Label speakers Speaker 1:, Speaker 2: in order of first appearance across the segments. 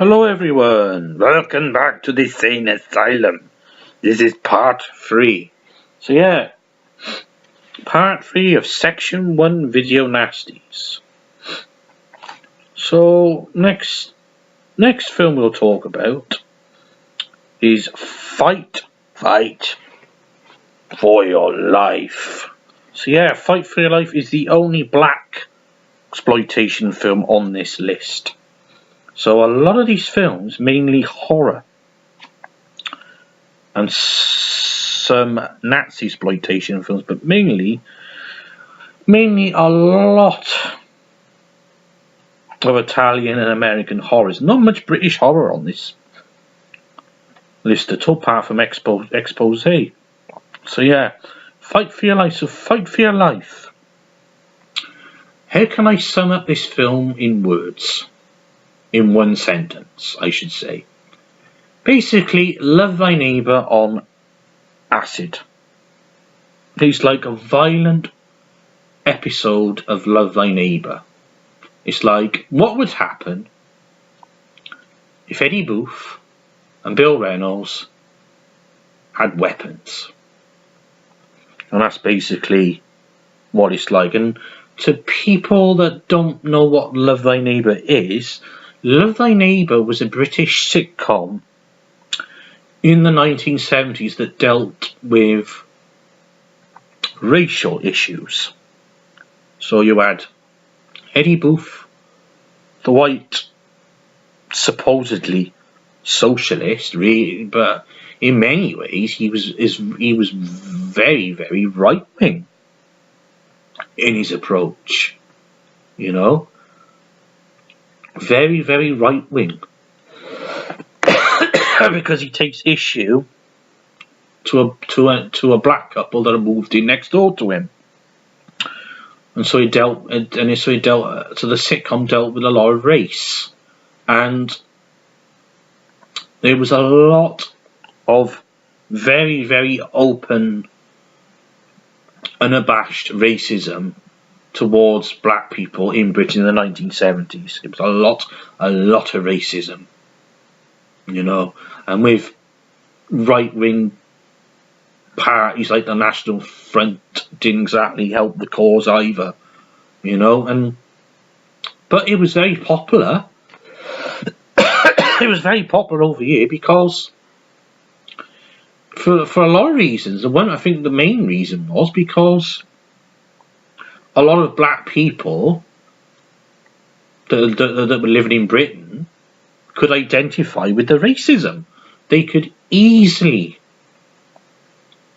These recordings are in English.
Speaker 1: Hello everyone, welcome back to the Sane Asylum. This is part 3. So yeah, part 3 of section 1 video nasties. So next film we'll talk about is Fight for Your Life. So yeah, Fight for Your Life is the only black exploitation film on this list. So a lot of these films, mainly horror and some Nazi exploitation films, but mainly a lot of Italian and American horrors. Not much British horror on this list at all, apart from expose. So yeah, Fight for Your Life. So Fight for Your Life. How can I sum up this film in words? In one sentence, I should say. Basically, love thy neighbour on acid. It's like a violent episode of Love Thy Neighbour. It's like, what would happen if Eddie Booth and Bill Reynolds had weapons? And that's basically what it's like. And to people that don't know what Love Thy Neighbour is, Love Thy Neighbour was a British sitcom in the 1970s that dealt with racial issues. So you had Eddie Booth, the white, supposedly socialist, really, but in many ways he was very, very right wing in his approach, you know. Very, very right wing, because he takes issue to a black couple that have moved in next door to him, and so the sitcom dealt with a lot of race, and there was a lot of very, very open, unabashed racism towards black people in Britain in the 1970s. It was a lot of racism, you know, and with right-wing parties like the National Front didn't exactly help the cause either, you know. But it was very popular. It was very popular over here because for a lot of reasons. I think the main reason was because a lot of black people that were living in Britain could identify with the racism. They could easily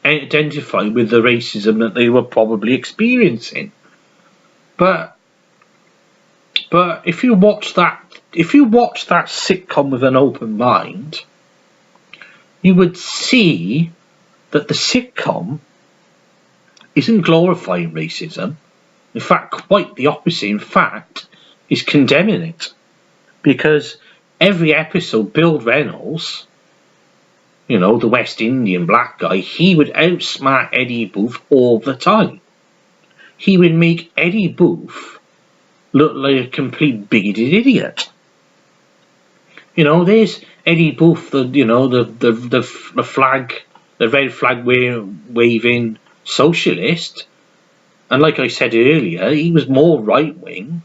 Speaker 1: identify with the racism that they were probably experiencing. But if you watch that sitcom with an open mind, you would see that the sitcom isn't glorifying racism. In fact, quite the opposite. In fact, is condemning it. Because every episode, Bill Reynolds, you know, the West Indian black guy, he would outsmart Eddie Booth all the time. He would make Eddie Booth look like a complete bigoted idiot. You know, there's Eddie Booth, the red flag waving socialist. And like I said earlier, he was more right wing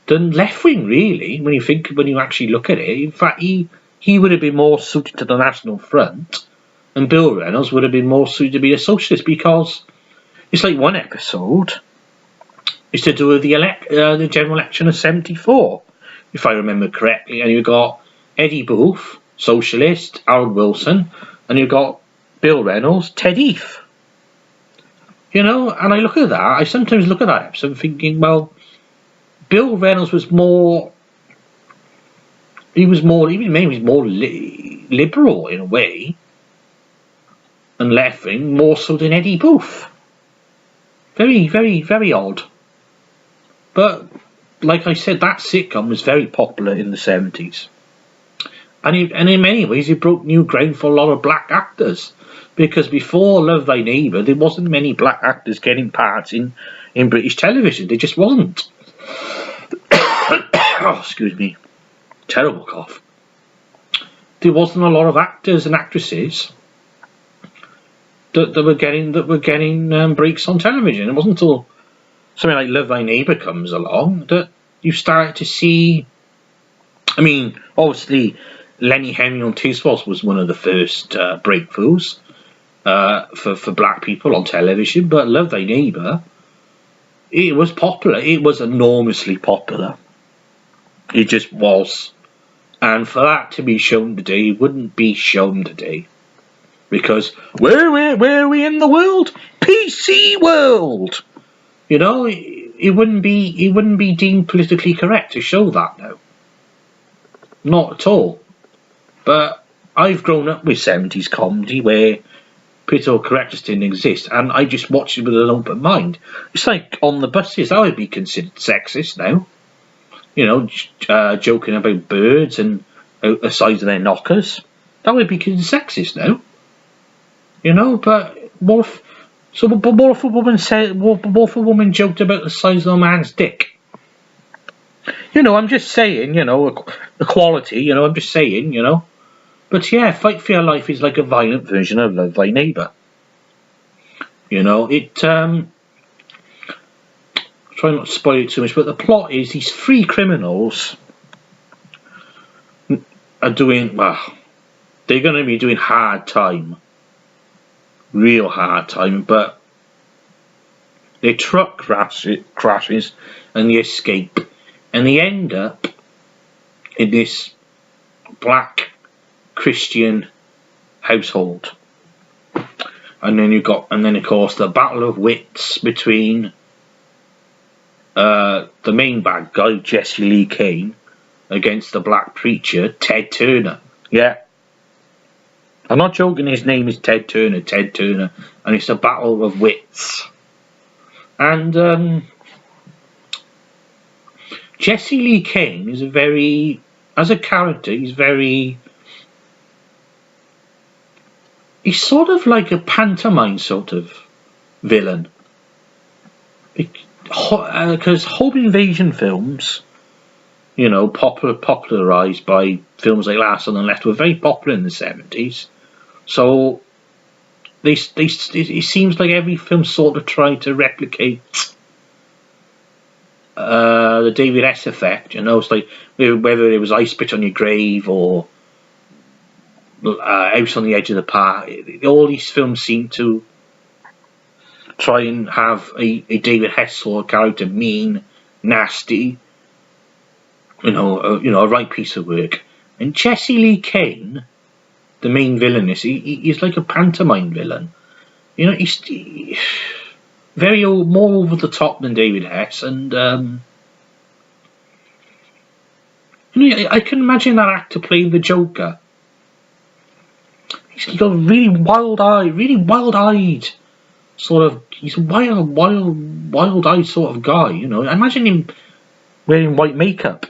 Speaker 1: than left wing, really. When you actually look at it, in fact, he would have been more suited to the National Front, and Bill Reynolds would have been more suited to be a socialist, because it's like one episode is to do with the general election of '74, if I remember correctly, and you've got Eddie Booth, socialist, Harold Wilson, and you've got Bill Reynolds, Ted Heath. You know, and I sometimes look at that episode thinking, well, Bill Reynolds was more liberal in a way, and left-wing, more so than Eddie Booth. Very, very, very odd. But, like I said, that sitcom was very popular in the 70s. And in many ways, it broke new ground for a lot of black actors. Because before Love Thy Neighbour, there wasn't many black actors getting parts in British television. There just wasn't. Oh, excuse me. Terrible cough. there wasn't a lot of actors and actresses that were getting breaks on television. It wasn't until something like Love Thy Neighbour comes along that you started to see. I mean, obviously, Lenny Henry on Tiswas was one of the first breakthroughs for black people on television, but Love Thy Neighbour, it was popular. It was enormously popular. It just was. And for that to be shown today, it wouldn't be shown today. Because where are we in the world? PC world! You know, it wouldn't be deemed politically correct to show that now. Not at all. But I've grown up with 70s comedy where political correctness didn't exist, and I just watched it with an open mind. It's like on the buses, that would be considered sexist now. You know, joking about birds and out the sides of their knockers. That would be considered sexist now. You know, but what if a woman said, what if a woman joked about the size of a man's dick? You know, I'm just saying, you know, equality, you know, I'm just saying, you know. But yeah, Fight for Your Life is like a violent version of Love Thy Neighbour. You know, try not to spoil it too much, but the plot is these three criminals are doing, well, they're going to be doing hard time. Real hard time, but their truck crashes and they escape. And they end up in this black Christian household. And then of course the battle of wits between the main bad guy, Jesse Lee Kane, against the black preacher, Ted Turner. Yeah. I'm not joking, his name is Ted Turner, and it's a battle of wits. And Jesse Lee Kane is as a character, he's sort of like a pantomime sort of villain. Because home invasion films, you know, popularised by films like Last on the Left, were very popular in the 70s. So it seems like every film sort of tried to replicate the David S. effect. You know, it's like whether it was I Spit on Your Grave or House on the Edge of the Park. All these films seem to try and have a David Hess sort of character, mean, nasty. You know, a right piece of work. And Jesse Lee Kane, the main villain, he's like a pantomime villain. You know, he's more over the top than David Hess, and you know, I can imagine that actor playing the Joker. He's got a really wild-eyed sort of. He's a wild-eyed sort of guy. You know, I imagine him wearing white makeup.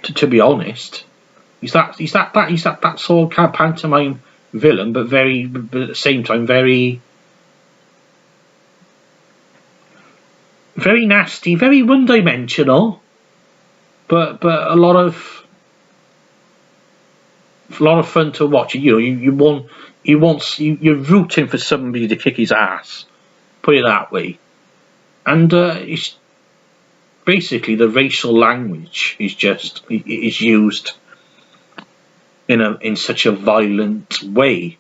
Speaker 1: To be honest, he's that sort of pantomime villain, but at the same time very nasty, very one-dimensional, but a lot of fun to watch. You know, you're rooting for somebody to kick his ass, put it that way, and it's. Basically, the racial language is used in such a violent way,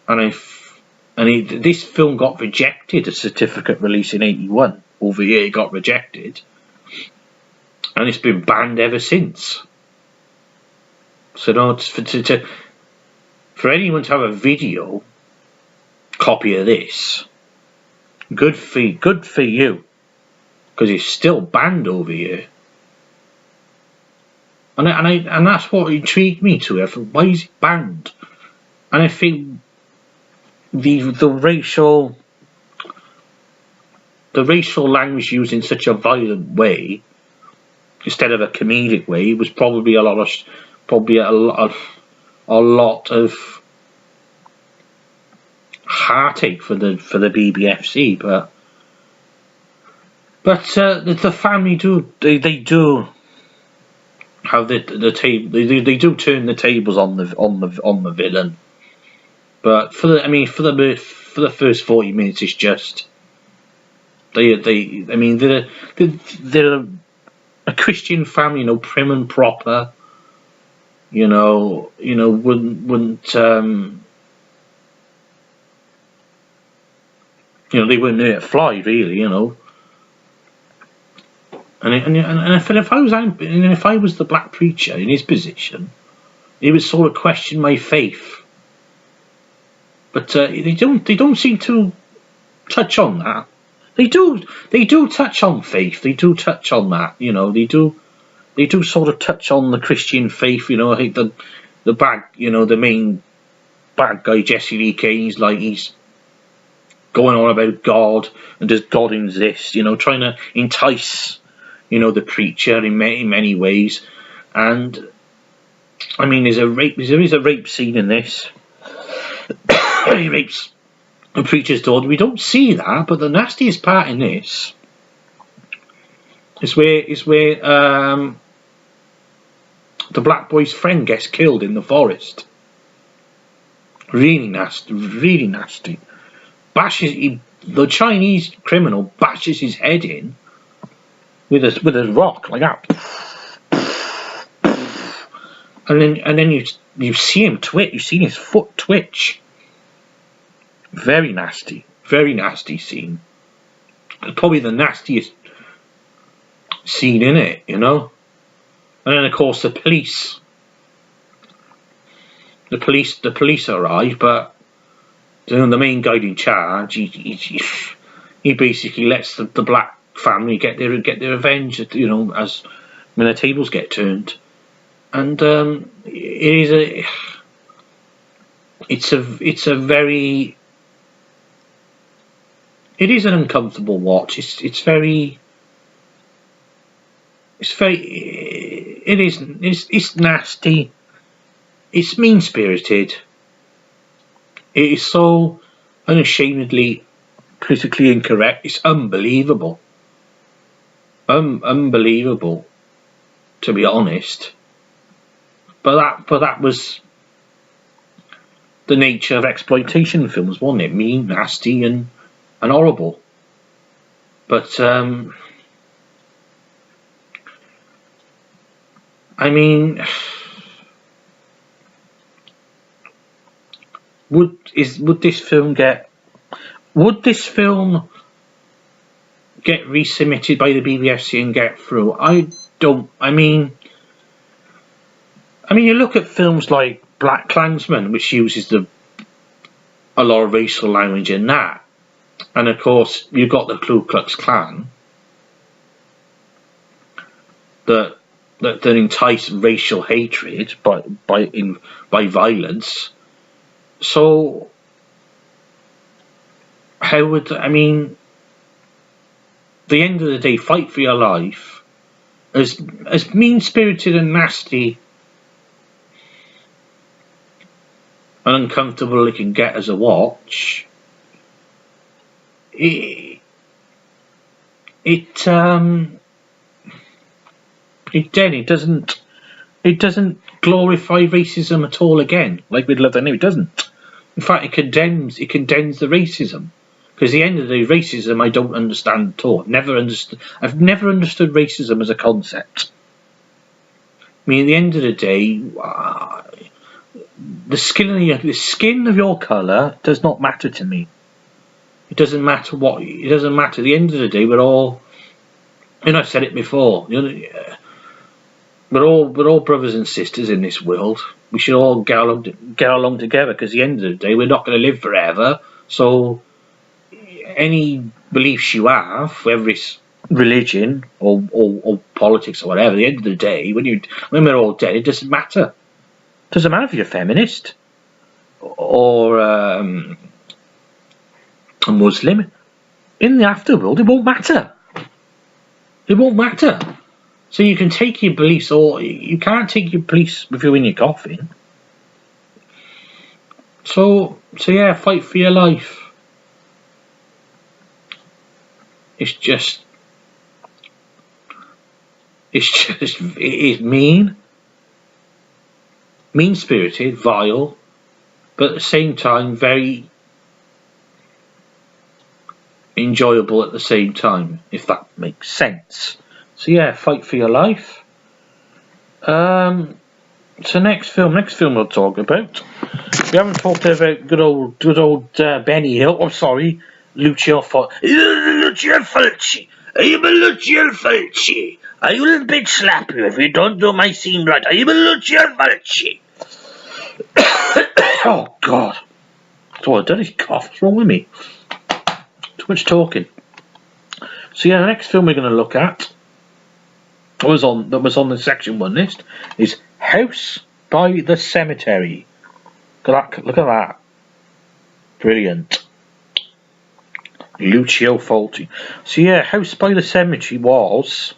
Speaker 1: and this film got rejected. A certificate release in '81 over here, it got rejected, and it's been banned ever since. So no, for anyone to have a video copy of this, good for you. Because it's still banned over here, and that's what intrigued me to it. Why is it banned? And I think the racial language used in such a violent way, instead of a comedic way, was probably a lot of heartache for the BBFC, but the family do how the table they do turn the tables on the villain, but for the first 40 minutes it's just they're a Christian family, prim and proper, wouldn't they wouldn't let it fly really, And if I was the black preacher in his position, it would sort of question my faith. But they don't seem to touch on that. They do touch on faith. They do touch on that. They do sort of touch on the Christian faith. I think the main bad guy, Jesse Lee Kane, he's going on about God and does God exist? Trying to entice the preacher in many ways. And there is a rape scene in this. He rapes the preacher's daughter. We don't see that, but the nastiest part in this is where the black boy's friend gets killed in the forest. Really nasty. The Chinese criminal bashes his head in with a rock like that, and then you see him twitch. You see his foot twitch. Very nasty scene. Probably the nastiest scene in it, And then of course the police arrive, but the main guy in charge, he basically lets the black family get their revenge, as when the tables get turned, and it is an uncomfortable watch. It's nasty. It's mean-spirited. It is so unashamedly politically incorrect. It's unbelievable. Unbelievable, to be honest. But that was the nature of exploitation films, wasn't it? Mean, nasty, and horrible. But would this film get resubmitted by the BBFC and get through? You look at films like Black Klansman, which uses a lot of racial language in that, and of course you've got the Ku Klux Klan that entice racial hatred by violence. So how would the end of the day, Fight for Your Life, as mean-spirited and nasty and uncomfortable it can get as a watch, it doesn't glorify racism at all again, like we'd love to know. It doesn't. In fact, it condemns the racism. Because at the end of the day, racism I don't understand at all. I've never understood racism as a concept. At the end of the day, the skin of your colour does not matter to me. It doesn't matter what. It doesn't matter. At the end of the day, we're all. I've said it before. We're all brothers and sisters in this world. We should all get along together, because at the end of the day, we're not going to live forever. So, any beliefs you have, whether it's religion or politics or whatever, at the end of the day, when we're all dead, it doesn't matter. It doesn't matter if you're a feminist or a Muslim. In the afterworld, it won't matter. It won't matter. So you can take your beliefs, or you can't take your beliefs with you in your coffin. So yeah, Fight for Your Life. It is mean. mean-spirited, vile, but at the same time very enjoyable at the same time, if that makes sense. So yeah, Fight for Your Life. So next film we'll talk about. We haven't talked about good old Benny Hill. I'm sorry, Lucio Fulci. I'm a Lucio Fulci. I will bitch slap you if you don't do my scene right. I'm a Lucio Fulci. Oh God! That's what I've done is cough. What's wrong with me? Too much talking. So yeah, the next film we're going to look at that was on the section 1 list is House by the Cemetery. Look at that. Brilliant. Lucio Fulci. So yeah, House by the Cemetery was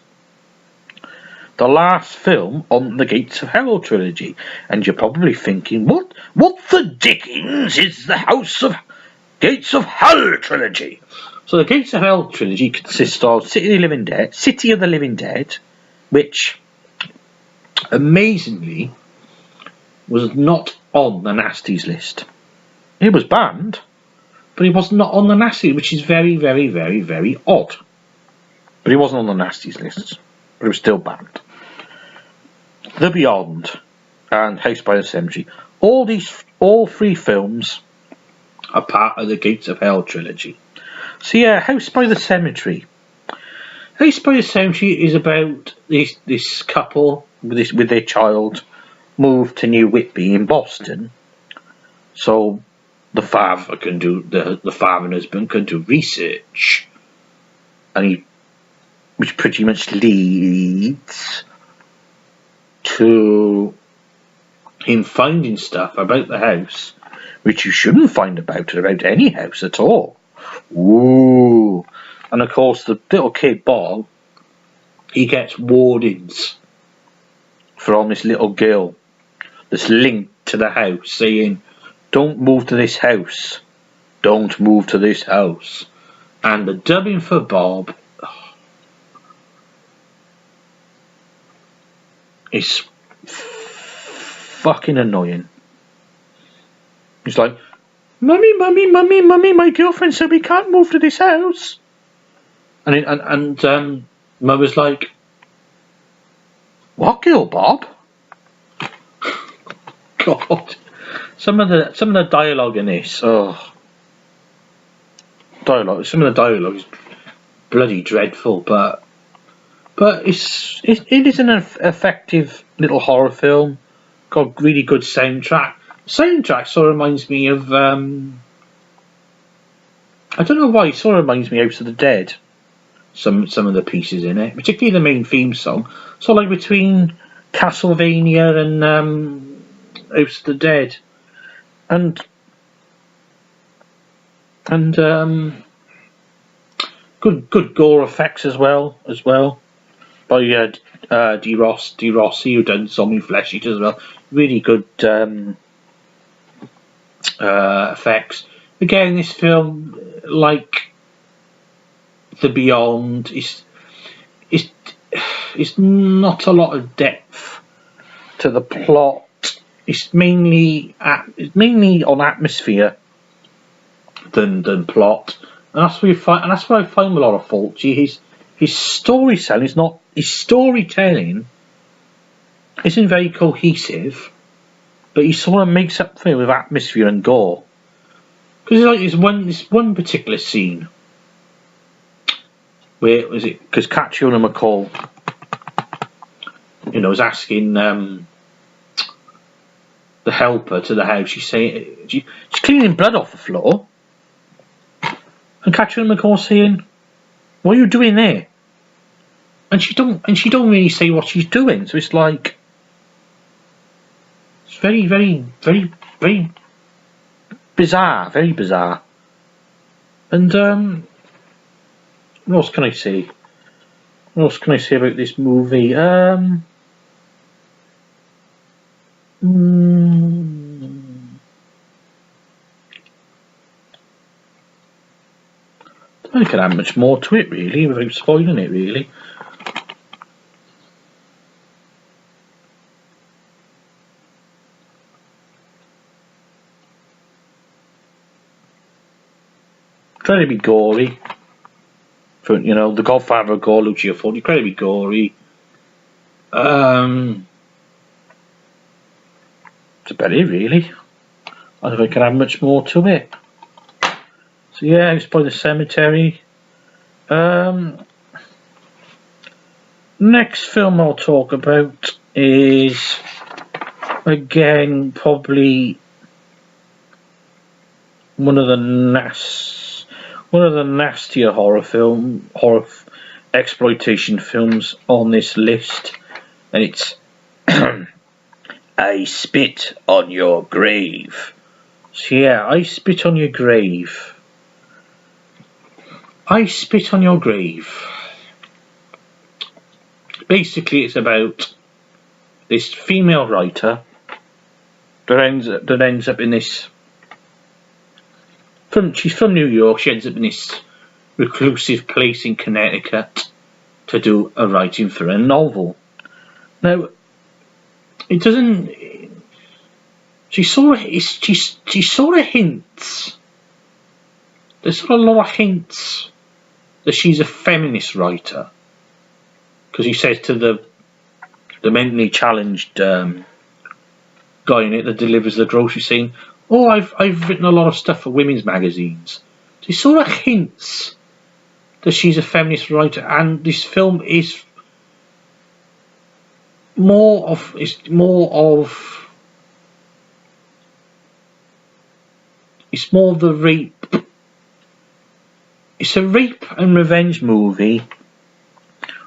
Speaker 1: the last film on the Gates of Hell trilogy. And you're probably thinking, what the dickens is the Gates of Hell trilogy? So the Gates of Hell trilogy consists of City of the Living Dead, which amazingly was not on the Nasties list. It was banned, but it was not on the Nasties, which is very, very, very, very odd. But it wasn't on the Nasties list, but it was still banned. The Beyond and House by the Cemetery. All 3 films are part of the Gates of Hell trilogy. So yeah, House by the Cemetery. House by the Cemetery is about this couple with their child moved to New Whitby in Boston. So the father and husband can do research, which pretty much leads to him finding stuff about the house which you shouldn't find about any house at all. Ooh. And of course the little kid Bob, he gets warnings from this little girl that's linked to the house saying, don't move to this house, don't move to this house. And the dubbing for Bob is fucking annoying. He's like, Mummy, my girlfriend said we can't move to this house. And Mum was like, what girl, Bob? God. Some of the dialogue in this, some of the dialogue is bloody dreadful, but it is an effective little horror film. Got really good soundtrack. Soundtrack sort of reminds me of I don't know why, it sort of reminds me of House of the Dead. Some of the pieces in it, particularly the main theme song. So like between Castlevania and House of the Dead, and good gore effects as well by D. Rossi, who done Zombie Flesh Eaters as well. Really good effects. Again, this film, like The Beyond, is not a lot of depth to the plot. It's mainly on atmosphere than plot, and that's what I find a lot of fault. His storytelling isn't very cohesive, but he sort of makes up for it with atmosphere and gore. Because like this one particular scene where was it? Because Catriona McCall, was asking the helper to the house. She's saying she's cleaning blood off the floor, and Catriona McCall saying, "What are you doing there?" And she don't really say what she's doing. So it's like it's very, very, very, very bizarre, very bizarre. And what else can I say? What else can I say about this movie? I don't think I add much more to it really, without spoiling it really. incredibly gory. For, you know, the Godfather of Gore, Lucio Fulci, incredibly gory. That's about it, really. I don't think I can add much more to it. So yeah, it's by the cemetery. Next film I'll talk about is, again, probably one of the nastier horror exploitation films on this list, and it's I Spit on Your Grave. So yeah, I Spit on Your Grave. I Spit on Your Grave. Basically, it's about this female writer that ends up in this. She's from New York. She ends up in this reclusive place in Connecticut to do a writing for a novel. Now, it doesn't. She sort of hints. There's sort of a lot of hints that she's a feminist writer, because he says to the mentally challenged guy in it that delivers the grocery, saying, "Oh, I've written a lot of stuff for women's magazines." So he sort of hints that she's a feminist writer, and this film is more of the rape. It's a rape and revenge movie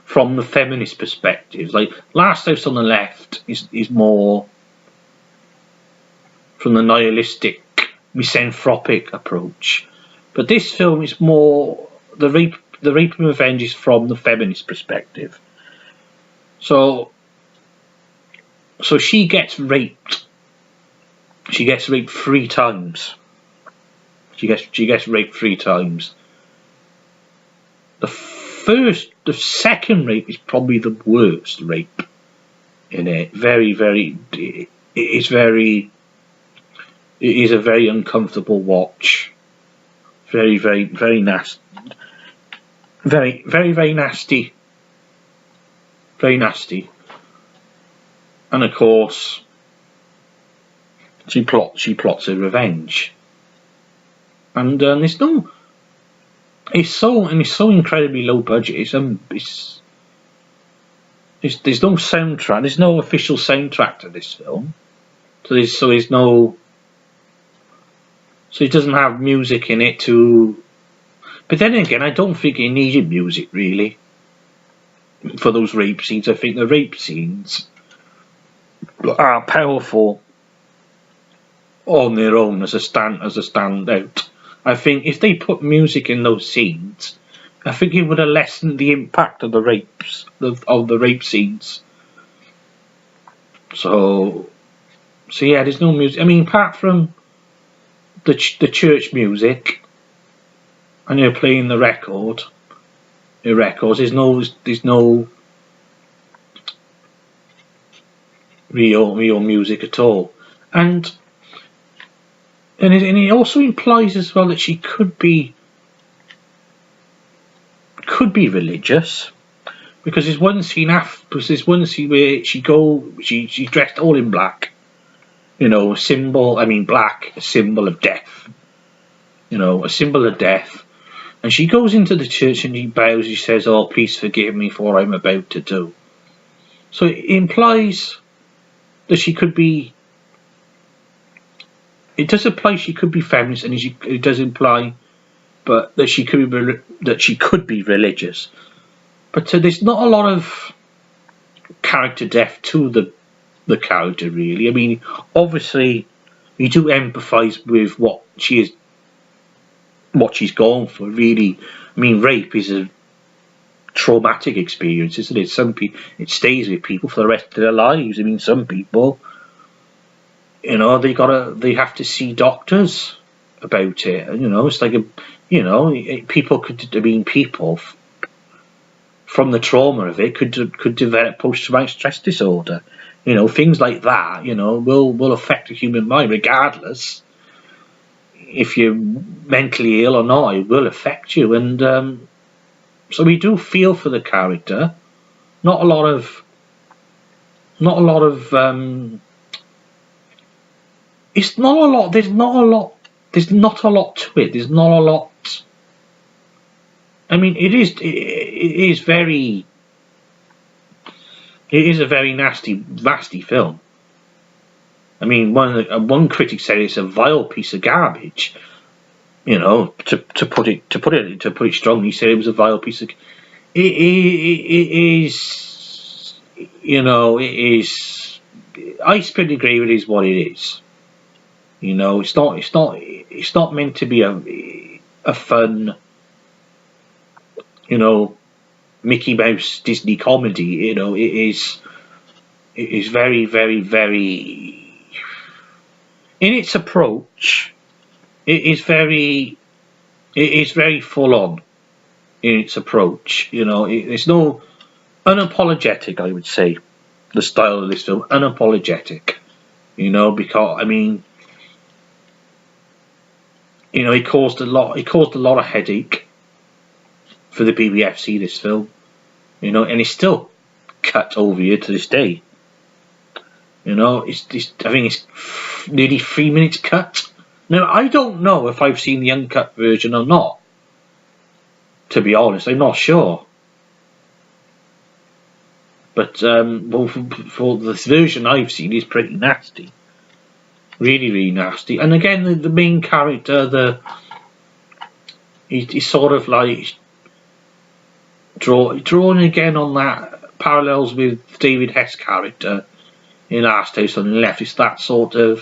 Speaker 1: from the feminist perspective. Like Last House on the Left is more from the nihilistic, misanthropic approach, but this film is more the rape and revenge is from the feminist perspective. So she gets raped. She gets raped 3 times. She gets raped 3 times. The second rape is probably the worst rape in it. It is a very uncomfortable watch. Very nasty. Very nasty. Very nasty. And of course, she plots her revenge. And there's no. It's so incredibly low budget. There's no soundtrack. There's no official soundtrack to this film. So it doesn't have music in it to. But then again, I don't think it needed music really for those rape scenes. I think the rape scenes are powerful on their own as a standout. I think if they put music in those scenes, I think it would have lessened the impact of the rape scenes. So yeah, there's no music. I mean, apart from the church music, and you're playing the records. There's no real music at all, and it also implies as well that she could be religious, because there's one scene where she's dressed all in black, black, a symbol of death, a symbol of death, and she goes into the church and she bows. She says, "Oh, please forgive me for what I'm about to do." So it implies that she could be. It does imply she could be feminist, and it does imply, but that she could be religious. But there's not a lot of character depth to the character, really. I mean, obviously, you do empathise with what she's going for. Really, I mean, rape is a traumatic experience, isn't it? It stays with people for the rest of their lives. I mean, some people. They have to see doctors about it. It's like people from the trauma of it could develop post-traumatic stress disorder. Things like that. Will affect the human mind regardless. if you're mentally ill or not, it will affect you. And so we do feel for the character. Not a lot of. It's not a lot. There's not a lot. There's not a lot to it. There's not a lot. I mean, it is very. It is a very nasty film. I mean, one critic said it's a vile piece of garbage. You know, to put it strongly, he said it was a vile piece of. It is. You know, it is. I pretty agree with it is what it is. You know, it's not meant to be a fun. You know, Mickey Mouse Disney comedy. You know, it is very, very, very. In its approach, it is very full on. In its approach, you know, it's no unapologetic. I would say the style of this film, unapologetic. You know, because I mean, you know, it caused a lot of headache for the BBFC. This film, you know, and it's still cut over here to this day. You know, I think it's nearly 3 minutes cut. Now, I don't know if I've seen the uncut version or not. To be honest, I'm not sure. But well, for this version I've seen, it's pretty nasty. Really, really nasty. And again, the main character, he's sort of like drawn again on that parallels with David Hess' character in Last House on the Left. It's that sort of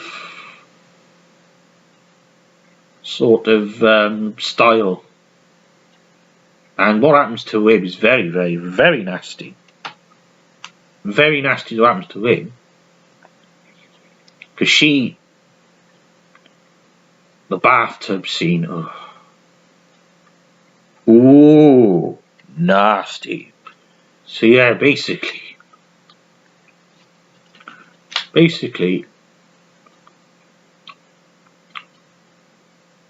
Speaker 1: style, and what happens to him is very, very, very nasty. Very nasty what happens to him, because the bathtub scene, ooh, nasty. So yeah, basically,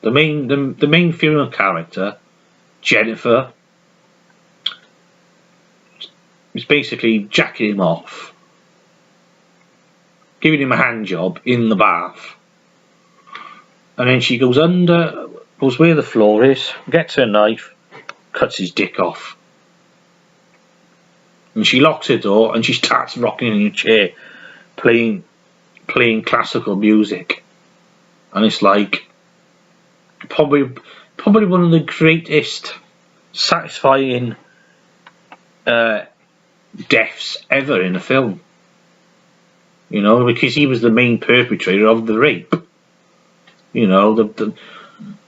Speaker 1: the main female character, Jennifer, is basically jacking him off, giving him a hand job in the bath, and then she goes where the floor is, gets her knife, cuts his dick off, and she locks her door and she starts rocking in her chair, playing classical music, and it's like probably one of the greatest satisfying deaths ever in a film. You know, because he was the main perpetrator of the rape. You know,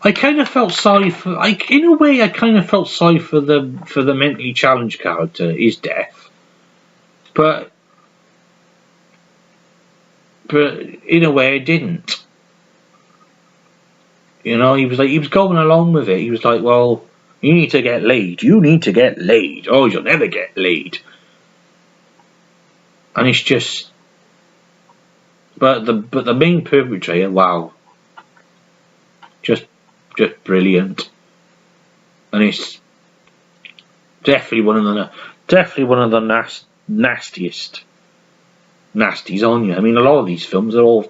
Speaker 1: I kind of felt sorry for. In a way, I kind of felt sorry for the mentally challenged character, his death, but in a way, I didn't. You know, he was going along with it. He was like, well, you need to get laid. You need to get laid. Oh, you'll never get laid. And it's just, but the main perpetrator, wow, just brilliant. And it's definitely one of the nastiest nasties on you. I mean, a lot of these films are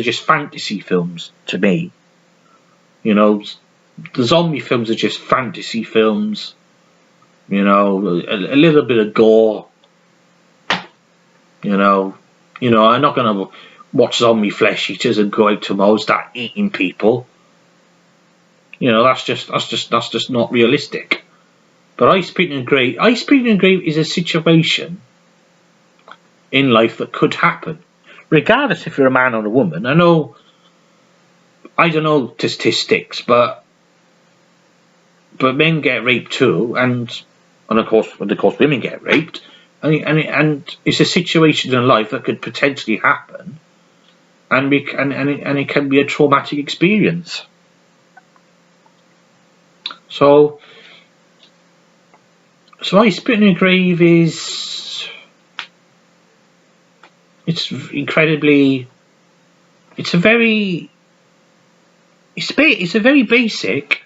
Speaker 1: just fantasy films to me. You know, the zombie films are just fantasy films. You know, a little bit of gore. You know, I'm not gonna watch zombie flesh eaters and go out tomorrow and start eating people. You know, that's just not realistic. But Ice Cream and Grave is a situation in life that could happen, regardless if you're a man or a woman. I don't know statistics, but men get raped too, and of course women get raped, and it's a situation in life that could potentially happen, and it can be a traumatic experience. So I Spit in a Grave it's a very it's a very basic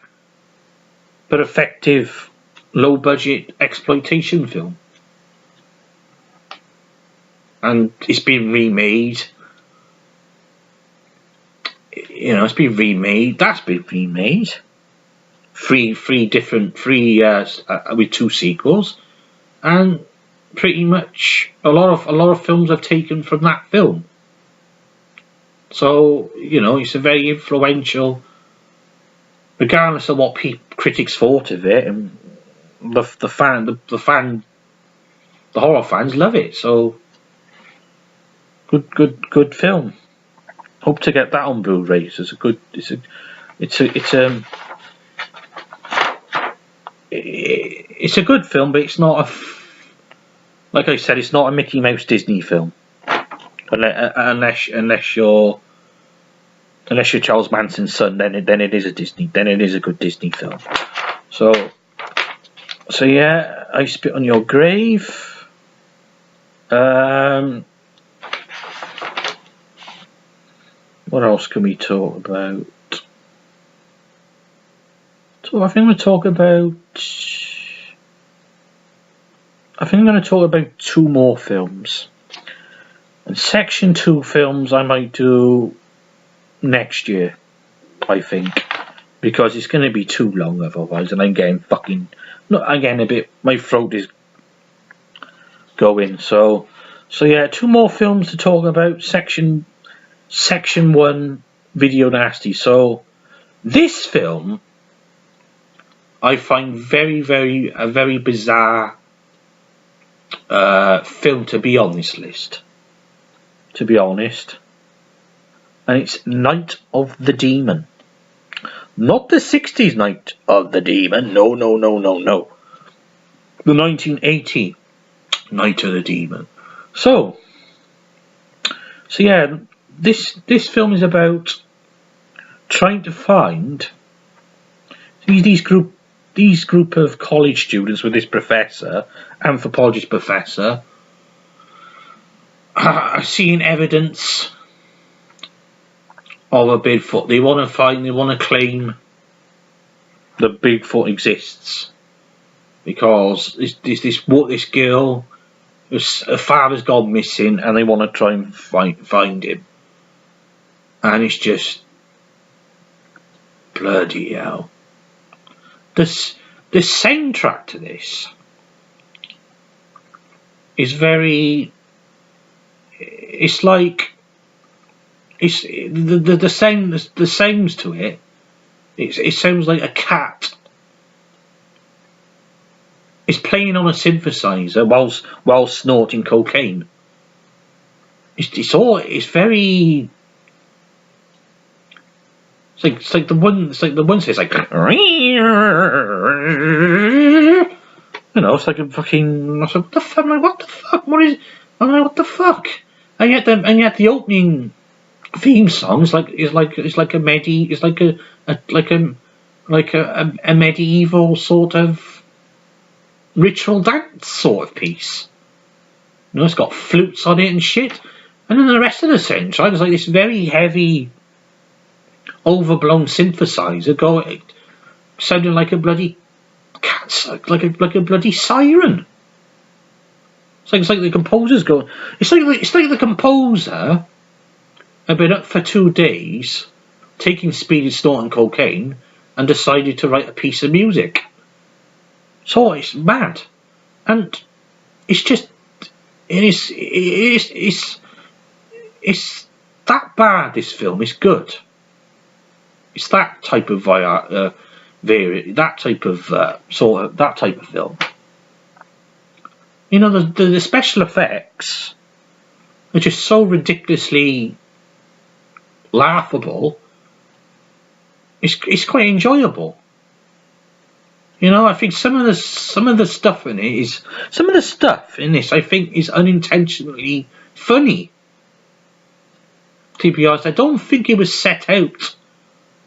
Speaker 1: but effective low budget exploitation film, and it's been remade. You know, it's been remade. That's been remade. Three with 2 sequels, and pretty much a lot of films have taken from that film. So, you know, it's a very influential, regardless of what critics thought of it, and the horror fans love it. So, good film. Hope to get that on Blu-ray. It's a good film, but it's not like I said, it's not a Mickey Mouse Disney film, unless you're Charles Manson's son. Then it is a Disney. Then it is a good Disney film. So yeah, I Spit on Your Grave. What else can we talk about? So I think I'm going to talk about 2 more films. And Section 2 films I might do next year, I think. Because it's going to be too long otherwise, and I'm getting a bit, my throat is going. So yeah, 2 more films to talk about. Section 1, Video Nasty. So this film I find a very bizarre film to be on this list, to be honest. And it's Night of the Demon. Not the 60s Night of the Demon. No. The 1980 Night of the Demon. So yeah, this film is about trying to find these group of college students with this professor, anthropologist professor, are seeing evidence of a Bigfoot. They want to claim that Bigfoot exists because this girl, her father's gone missing, and they want to try and find him. And it's just bloody hell. The soundtrack to this is very. It's like the sounds to it. It sounds like a cat is playing on a synthesizer while snorting cocaine. It's very. It's like the one says like, you know, it's like a fucking. I was like, what the fuck? What the fuck? What is? I'm like, what the fuck? And yet the opening theme song is like a medieval sort of ritual dance sort of piece. You know, it's got flutes on it and shit. And then the rest of the soundtrack is like this very heavy, overblown synthesizer sounding like a bloody cat, like a bloody siren. It's like the composer's going. It's like the composer had been up for 2 days, taking speed and snorting cocaine, and decided to write a piece of music. So it's mad, and it's that bad. This film is good. It's that type of that type of film. You know, the special effects are just so ridiculously laughable. It's quite enjoyable. You know, I think some of the stuff in this I think is unintentionally funny. To be honest, I don't think it was set out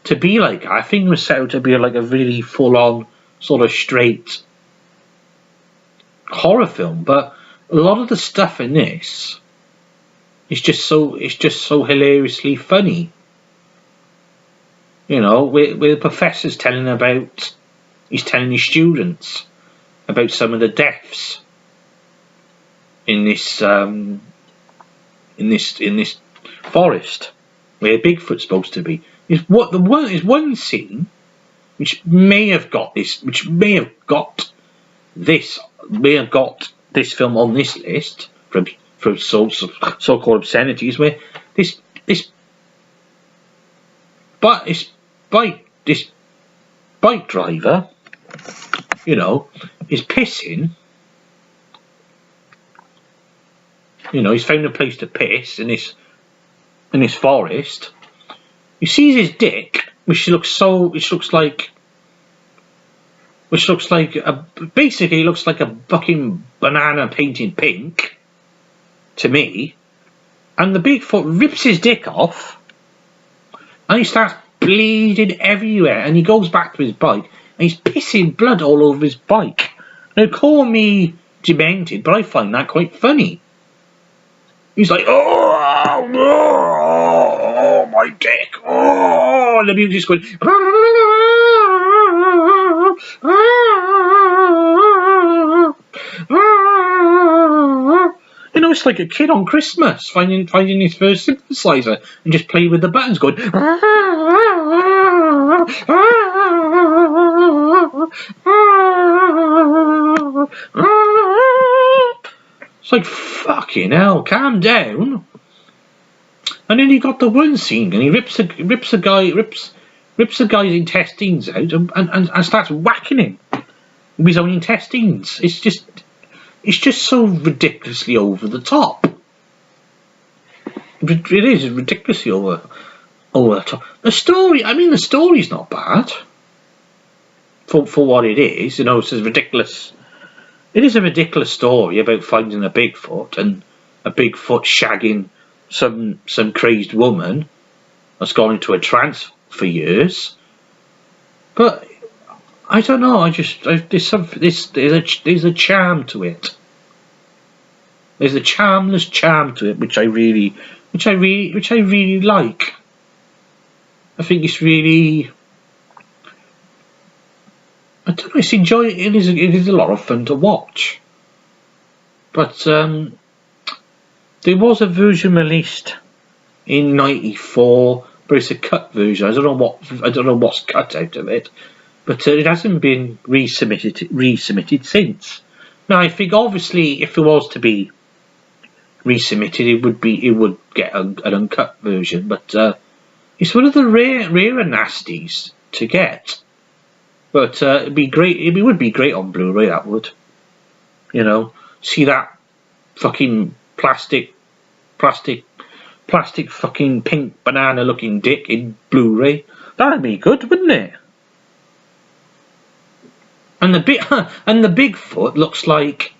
Speaker 1: to be like that. I think it was set out to be like a really full-on sort of straight horror film, but a lot of the stuff in this is just so hilariously funny. You know, where the professor's telling about, he's telling his students about some of the deaths in this forest where Bigfoot's supposed to be. There's one scene which may have got this film on this list from so-called obscenities, where this bike driver, you know, is pissing. You know, he's found a place to piss in this forest. He sees his dick, which looks like basically looks like a fucking banana painted pink to me. And the Bigfoot rips his dick off, and he starts bleeding everywhere. And he goes back to his bike, and he's pissing blood all over his bike. Now, call me demented, but I find that quite funny. He's like, oh, my dick, oh, and the music's going, you know, it's like a kid on Christmas finding his first synthesizer and just playing with the buttons, going, it's like, fucking hell, calm down. And then he got the one scene, and he rips a guy's intestines out and starts whacking him with his own intestines. It's just so ridiculously over the top. It is ridiculously over the top. The story's not bad for what it is. You know, it's ridiculous. It is a ridiculous story about finding a Bigfoot and a Bigfoot shagging some crazed woman that's gone into a trance for years. But I don't know. There's a charm to it. There's a charmless charm to it, which I really like. I think it's really. I don't know. It's enjoyable. It is a lot of fun to watch. But there was a version released in '94, but it's a cut version. I don't know what's cut out of it, but it hasn't been resubmitted since. Now, I think obviously if it was to be resubmitted, it would get an uncut version. But it's one of the rarer Nasties to get. But it'd be great. It would be great on Blu-ray. That would, you know, see that fucking plastic fucking pink banana looking dick in Blu-ray. That'd be good, wouldn't it? And the Bigfoot looks like.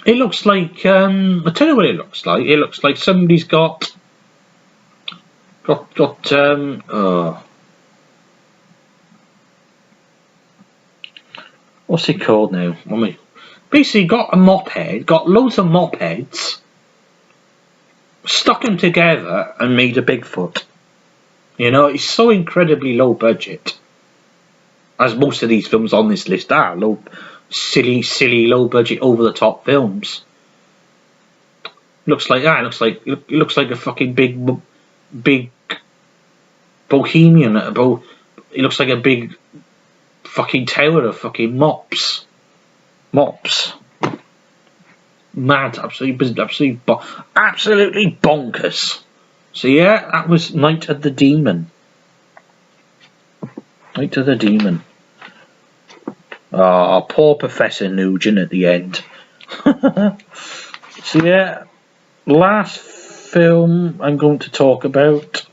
Speaker 1: It looks like I tell you what it looks like. It looks like somebody's got what's it called now? Basically got a moped, got loads of mopeds, stuck them together and made a Bigfoot. You know, it's so incredibly low budget, as most of these films on this list are. Silly, low budget, over the top films. Looks like that. It looks like a fucking big bohemian. It looks like a big fucking tower of fucking mops. Mad, absolutely bonkers. So yeah, that was Night of the Demon. Ah, poor Professor Nugent at the end. So yeah, last film I'm going to talk about,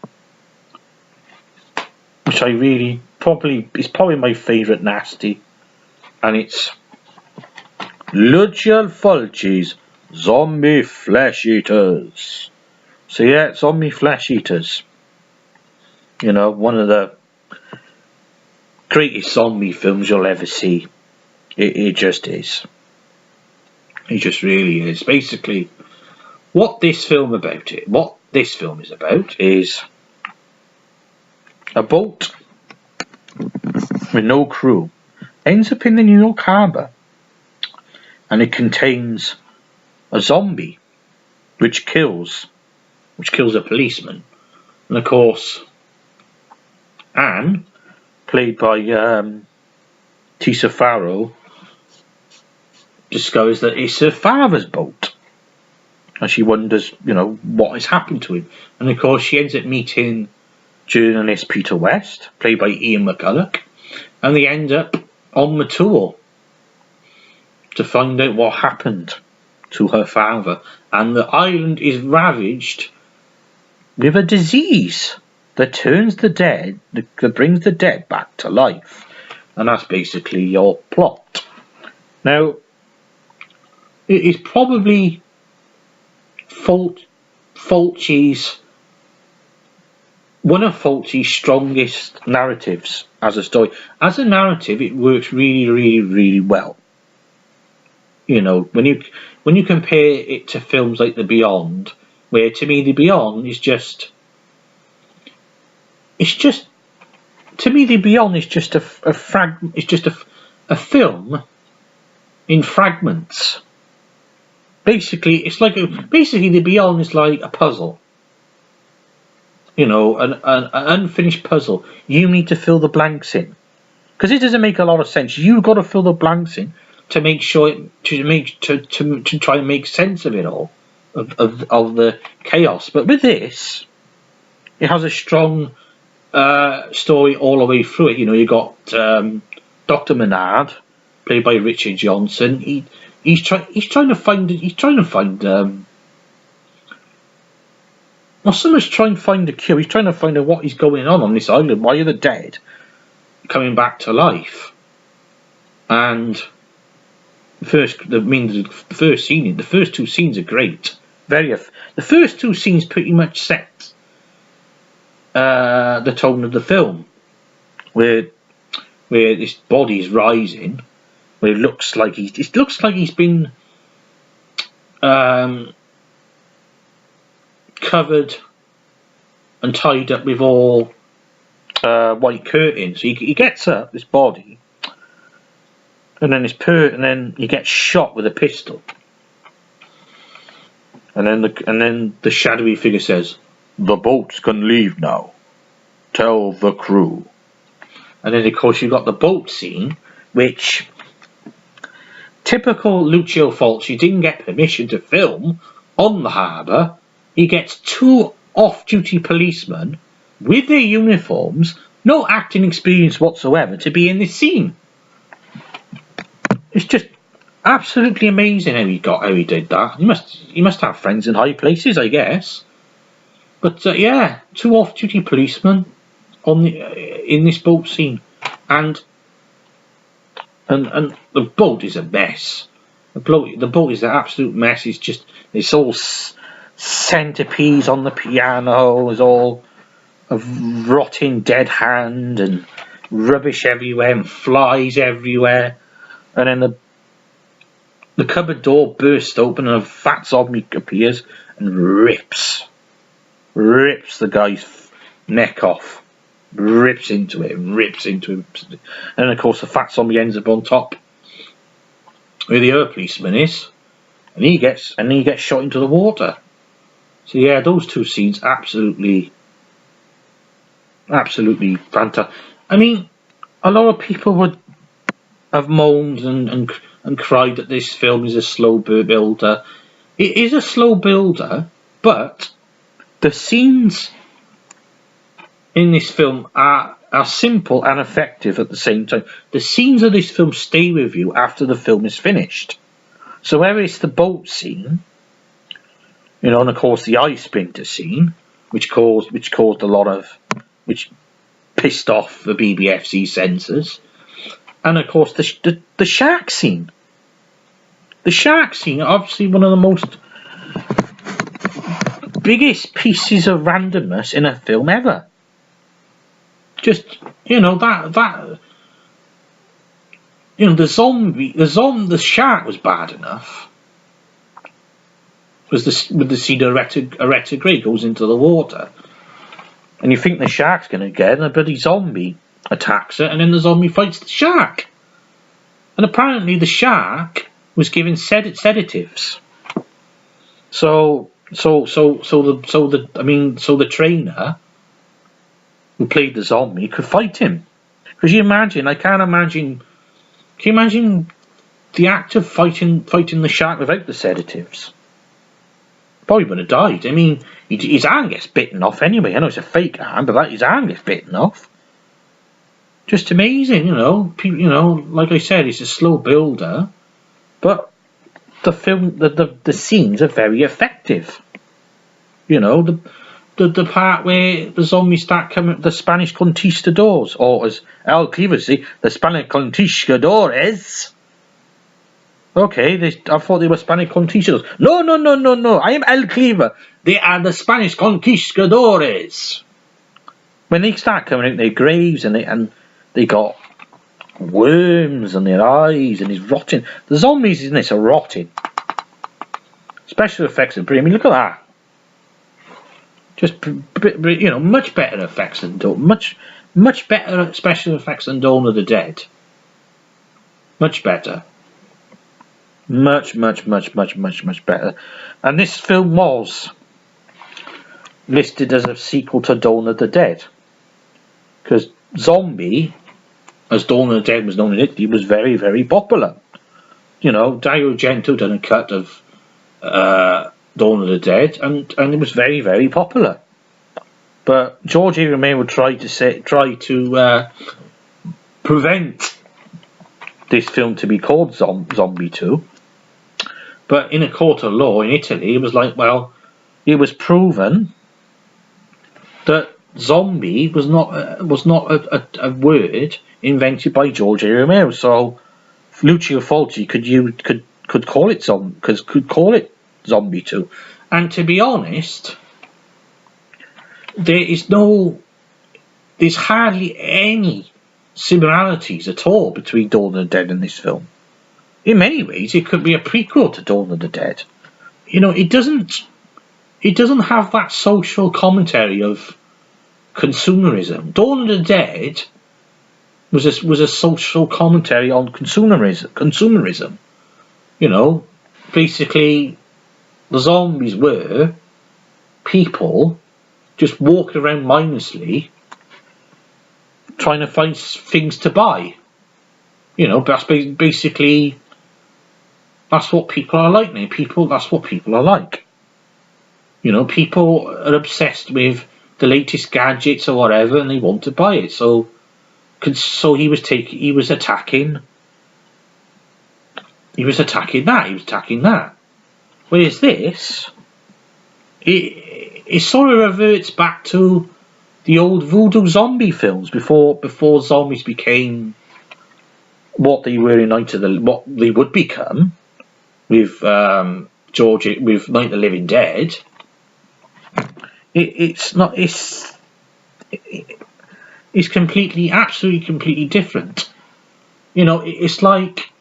Speaker 1: which is probably my favourite Nasty, and it's Lucian Fulci's Zombie Flesh Eaters. So yeah, Zombie Flesh Eaters. You know, one of the greatest zombie films you'll ever see. It just is. It just really is. Basically, what this film is about is A boat with no crew ends up in the New York harbour, and it contains a zombie which kills a policeman. And of course, Anne, played by Tisa Farrow, discovers that it's her father's boat, and she wonders, what has happened to him. And of course, she ends up meeting journalist Peter West, played by Ian McCulloch, and they end up on the tour to find out what happened to her father. And the island is ravaged with a disease that turns the dead, that brings the dead back to life. And that's basically your plot. Now, it is probably Fulci's one of Fulci's strongest narratives as a story. As a narrative, it works really, really, really well. When you compare it to films like The Beyond, where to me The Beyond is just, to me The Beyond is just a film in fragments. Basically, The Beyond is like a puzzle. An unfinished puzzle. You need to fill the blanks in, because it doesn't make a lot of sense. You've got to fill the blanks in to make sure to try and make sense of it all, of the chaos. But with this, it has a strong story all the way through it. You got Dr. Menard, played by Richard Johnson. He's trying to find. Not so much trying to find a cure. He's trying to find out what is going on this island. Why are the dead coming back to life? And the first two scenes are great. The first two scenes pretty much set the tone of the film, where this body is rising, where it looks like he's been covered and tied up with all white curtains. So he gets up, this body, and then he gets shot with a pistol, and then the shadowy figure says, "The boats can leave now. Tell the crew." And then of course you've got the boat scene, which, typical Lucio Fulci, didn't get permission to film on the harbour. He gets two off-duty policemen with their uniforms, no acting experience whatsoever, to be in this scene. It's just absolutely amazing how he did that. He must have friends in high places, I guess. But yeah, two off-duty policemen in this boat scene, and the boat is a mess. The boat is an absolute mess. It's all centipedes on the piano. There's all a rotting dead hand and rubbish everywhere and flies everywhere. And then the cupboard door bursts open and a fat zombie appears and rips the guy's neck off. Rips into him. And of course the fat zombie ends up on top where the other policeman is, and he gets shot into the water. So yeah, those two scenes absolutely fantastic. I mean, a lot of people would have moaned and cried that this film is a slow builder. It is a slow builder, but the scenes in this film are simple and effective at the same time. The scenes of this film stay with you after the film is finished. So whether it's the boat scene, and of course the eye splinter scene, which pissed off the BBFC censors, and of course the shark scene. The shark scene, obviously one of the most biggest pieces of randomness in a film ever. Just the shark was bad enough. With the scene of Aretta Grey goes into the water, and you think the shark's going to get it, and a bloody zombie attacks it, and then the zombie fights the shark. And apparently the shark was given sedatives. So the trainer who played the zombie could fight him. Because you imagine, can you imagine the act of fighting the shark without the sedatives? Probably would have died. I mean, his arm gets bitten off anyway. I know it's a fake arm, but his arm gets bitten off. Just amazing, like I said, it's a slow builder, but the film, the scenes are very effective. The part where the zombies start coming, the Spanish conquistadors, or as Al Cleaver say, the Spanish conquistadores. Okay, I thought they were Spanish conquistadors. No. I am El Cleaver. They are the Spanish conquistadores. When they start coming out their graves and they got worms on their eyes and it's rotting. The zombies in this are rotting. Special effects are brilliant. I mean, look at that. Just much better effects than much better special effects than Dawn of the Dead. Much better. Much better. And this film was listed as a sequel to Dawn of the Dead, because Zombie, as Dawn of the Dead was known in Italy, was very, very popular. Dario Argento done a cut of Dawn of the Dead, and it was very, very popular. But George A. Romero tried to prevent this film to be called Zombie 2. But in a court of law in Italy, it was like, well, it was proven that zombie was not a word invented by George A. Romero. So Lucio Fulci could call it Zombie 2. And to be honest, there's hardly any similarities at all between Dawn of the Dead and this film. In many ways, it could be a prequel to Dawn of the Dead. It doesn't have that social commentary of consumerism. Dawn of the Dead was a social commentary on consumerism. Basically, the zombies were people just walking around mindlessly trying to find things to buy. That's basically, that's what people are like now. That's what people are like. People are obsessed with the latest gadgets or whatever, and they want to buy it. So he was attacking that. Whereas this, it sort of reverts back to the old voodoo zombie films before zombies became what they were in what they would become with Night of the Living Dead. It's absolutely completely different. It's like,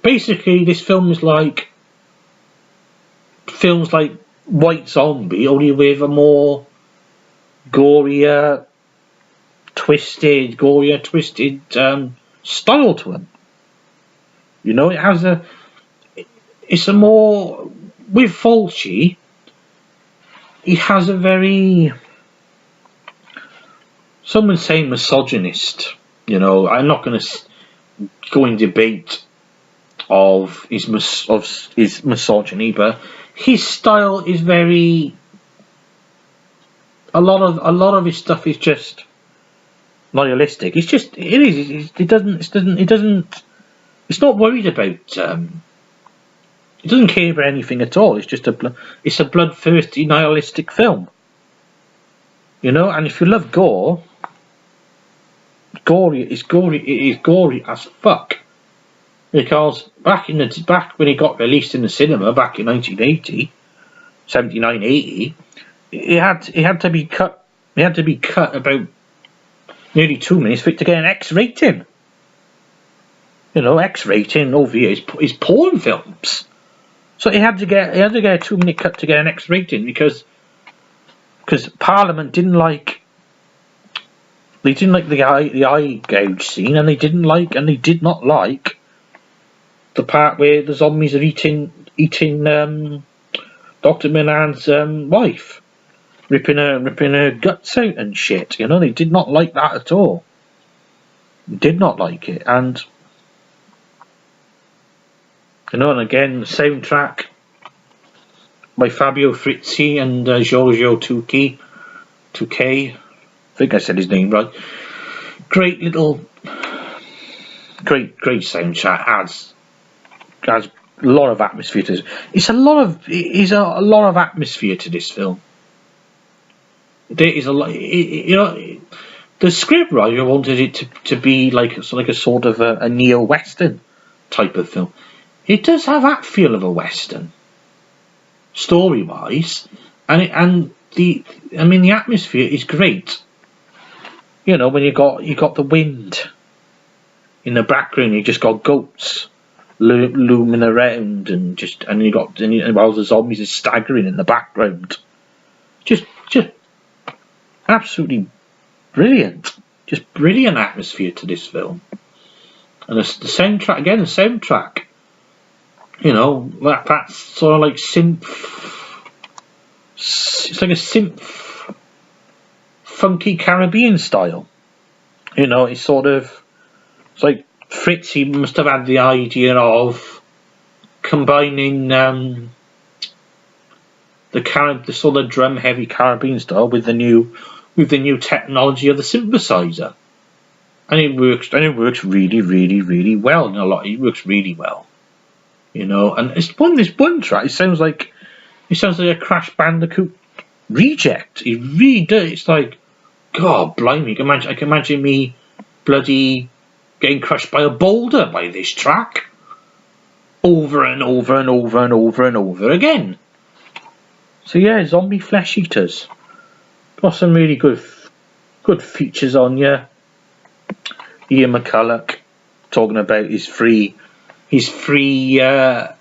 Speaker 1: basically this film is like films like White Zombie, only with a more gorier, twisted style to them. It's a more, with Fulci, he has a very, some would say misogynist. I'm not going to go in debate of his misogyny, but his style is very, a lot of his stuff is just nihilistic. It's not worried about, it doesn't care about anything at all. It's a bloodthirsty nihilistic film. And if you love gore, it is gory as fuck. Because back when it got released in the cinema back in 1980, it had to be cut. It had to be cut about nearly 2 minutes for it to get an X rating. X rating over here is porn films. So it had to get a 2 minute cut to get an X rating, because because Parliament didn't like. They didn't like the eye gouge scene, and they did not like the part where the zombies are eating Dr. Minan's wife, ripping her guts out and shit. You know, they did not like that at all. Did not like it, and you know, and again, the soundtrack by Fabio Frizzi and Giorgio Tucchi. I think I said his name right. Great soundtrack. Adds a lot of atmosphere to it. It's a lot of atmosphere to this film. There is a lot. You know, the scriptwriter wanted it to be like a sort of a neo-western type of film. It does have that feel of a western, story-wise, and the atmosphere is great. You know, when you got the wind in the background, you just got goats looming around, while the zombies are staggering in the background. Just absolutely brilliant. Just brilliant atmosphere to this film. And the soundtrack again. The soundtrack. You know, that's sort of like synth. It's like a synth, funky Caribbean style. You know, it's like Fritzy must have had the idea of combining the sort of drum heavy Caribbean style with the new technology of the synthesizer, and it works really, really, really well. It works really well. You know, and this one track, it sounds like a Crash Bandicoot reject. It really does. It's like, God blimey, I can imagine me bloody getting crushed by a boulder by this track. Over and over and over and over and over again. So yeah, Zombie Flesh Eaters. Got some really good features on you. Ian McCulloch talking about his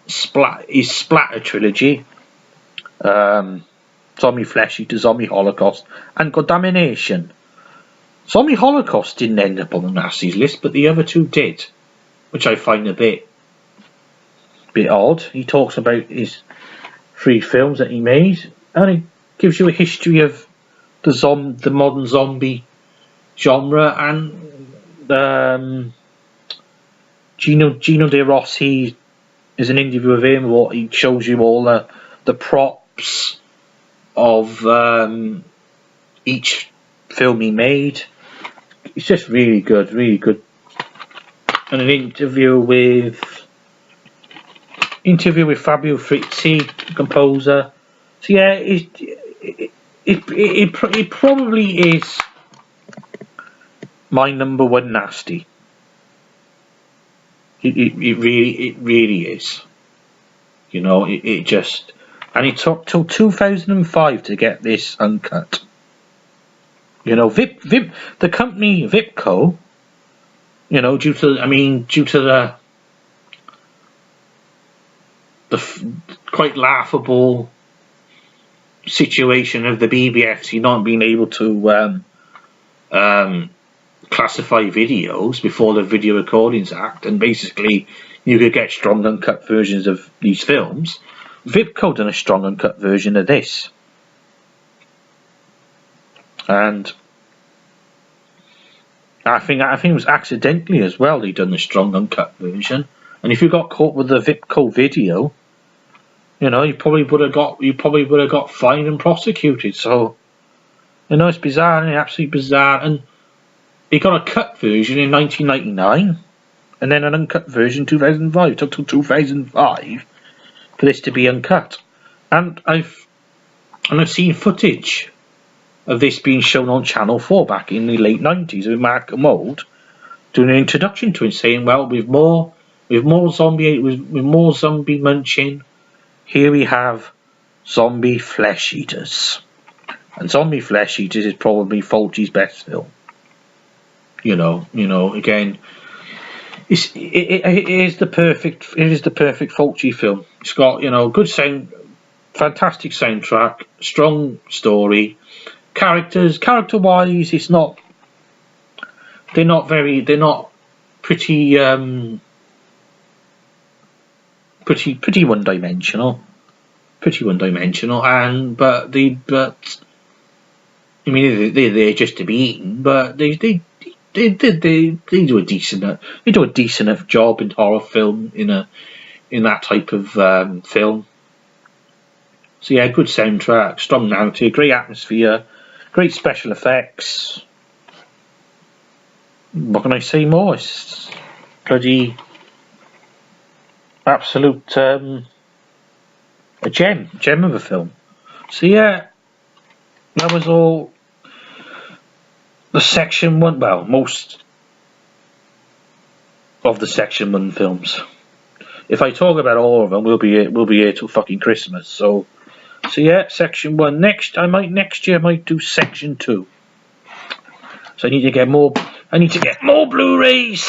Speaker 1: splatter trilogy. Zombie Flesh Eater, Zombie Holocaust, and Goddamination. Zombie Holocaust didn't end up on the Nasties list, but the other two did, which I find a bit odd. He talks about his 3 films that he made, and he gives you a history of the modern zombie genre, and Gino De Rossi is an interview with him. What he shows you all the props of each film he made. It's just really good, and an interview with Fabio Frizzi, the composer. So yeah, it probably is my number one nasty. It really is. You know, it just, and it took till 2005 to get this uncut. You know, the company Vipco, you know, due to the quite laughable situation of the BBFC not being able to classify videos before the Video Recordings Act, and basically you could get strong uncut versions of these films. Vipco done a strong uncut version of this, and I think it was accidentally as well they done the strong uncut version. And if you got caught with the Vipco video, you know, you probably would have got fined and prosecuted. So, you know, it's bizarre, and absolutely bizarre. And they got a cut version in 1999, and then an uncut version in 2005. It took till 2005 for this to be uncut. And I've seen footage of this being shown on Channel 4 back in the late 90s with Mark Kermode doing an introduction to it, saying, well, with more zombie munching, here we have Zombie Flesh Eaters. And Zombie Flesh Eaters is probably Fulci's best film. You know, again, it is the perfect Fulci film. It's got, you know, good sound, fantastic soundtrack, strong story, character-wise, it's not. They're not pretty pretty one-dimensional. And but I mean they're there just to be eaten, but they do a decent enough job in horror film in that type of film. So yeah, good soundtrack, strong narrative, great atmosphere, great special effects. What can I say more? It's bloody absolute a gem of a film. So yeah, that was all the Section 1. Well, most of the Section 1 films. If I talk about all of them, we'll be here till fucking Christmas. So yeah, Section 1. Next year I might do Section 2. So I need to get more Blu-rays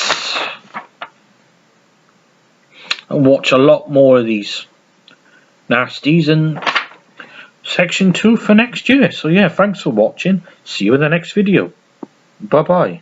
Speaker 1: and watch a lot more of these Nasties, and Section 2 for next year. So yeah, thanks for watching. See you in the next video. Bye bye.